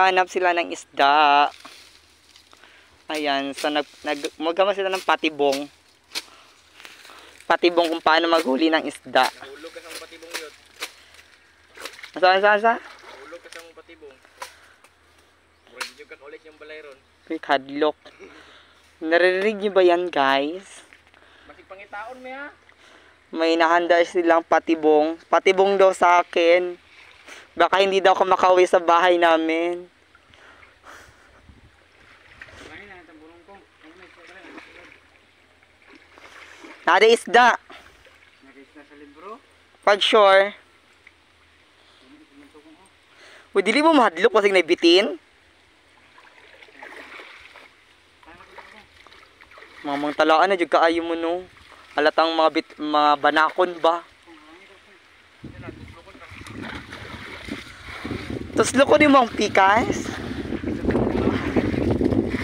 Hanap sila ng isda. Ayan, so magama sila ng patibong. Patibong kung paano maghuli ng isda. Nahulog ka sa patibong yun. Saan? Nahulog ka sa patibong. Murag dito ka ulit yung balay ron. May kadlok. Naririnig niyo ba yan, guys? Masig pangitaon mo ha. May nahanda silang patibong. Patibong daw sa akin. Baka hindi daw ako makauwi sa bahay namin. Nada isda. Nakaisda sa libro. Pag sure. Uy, dili mo mahadlok kasi naibitin. Mamang talaan na, dyan kaayo mo no. Halatang mga banakon ba? Tuslo ko ni mong pikas.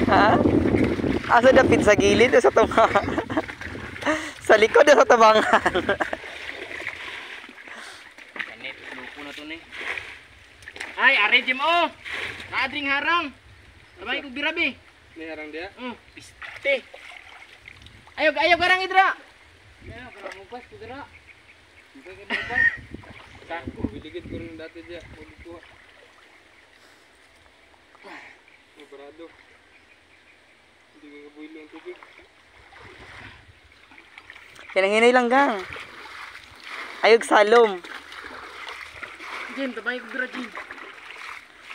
Ha? Asa dapit sa gilid o sa tumangan? Sa likod o sa tabangan? Ganit, lupo na to ni. Ay, are Jim oh! Naadring harang! Sabay kong birabi. May harang dia? Piste. Ayaw garang idra! Ayaw, garang mupas ko dira. Hindi ka mupas. Sako, biligid ko rin dati dia. Magkuha. Mabarado. Hindi ka kabuhilo ang tubig. Hinay lang gang. Ayog salom. Jim, tabay ko bira Jim.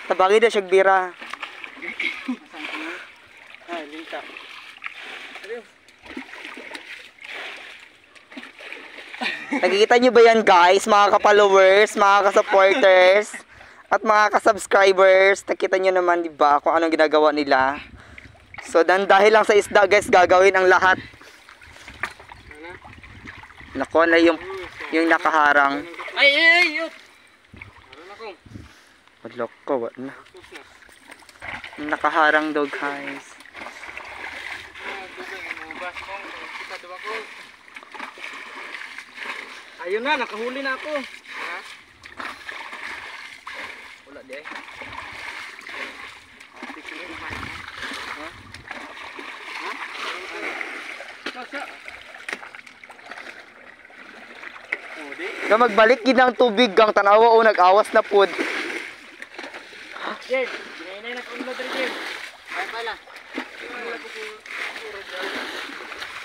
Tabagi na siyag bira. Ay, linta. Adios. Nakikita nyo ba yan guys, mga ka-followers, mga ka-supporters, at mga ka-subscribers? Nakita nyo naman diba kung anong ginagawa nila. So dahil lang sa isda guys, gagawin ang lahat. Nakuha na yung nakaharang. Ay, yun! Meron ako. Wadlok ko, wala na. Nakaharang daw guys. Ayun na, nakahuli na ako. Ha? Wala di eh. Ha? Ha? Masa? Na magbalik gid ang tubig gang tanawa o nag-awas na pud. Jen, ginainay na kung loader Jen. Ay pala.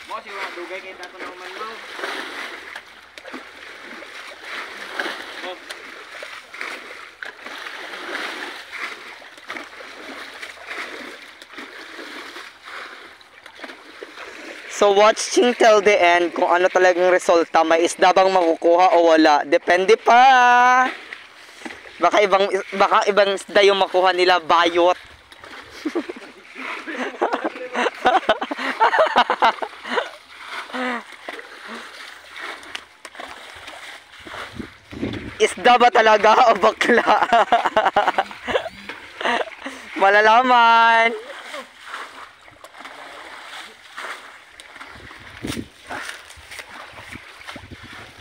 Mo si mga dugay kay tato na man mo. So watching till the end kung ano talagang resulta, may isda bang makukuha o wala. Depende pa. Baka ibang isda yung makuha nila, bayot. Isda ba talaga o bakla? Malalaman.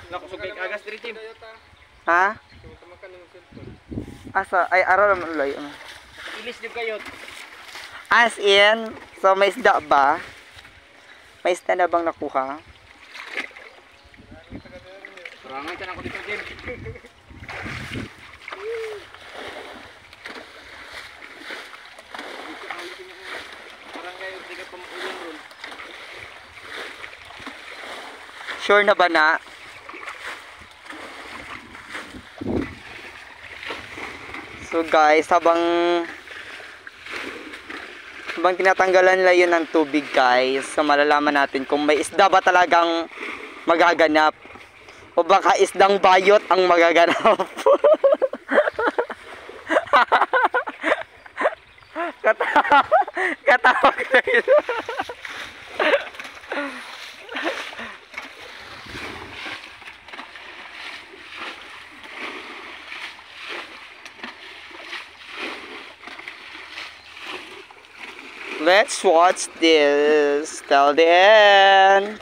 Nakusugay agas diri Tim. Ha? Asa ay araw naman ulay. Ilis di kayo. As in, so may isda ba? May isda na bang nakuha? Serangan can ako dito Tim. Sure na ba na? So guys, habang tinatanggalan nila yun ng tubig guys, so malalaman natin kung may isda ba talagang magaganap o baka isdang bayot ang magaganap. Katawag na yun. Let's watch this till the end.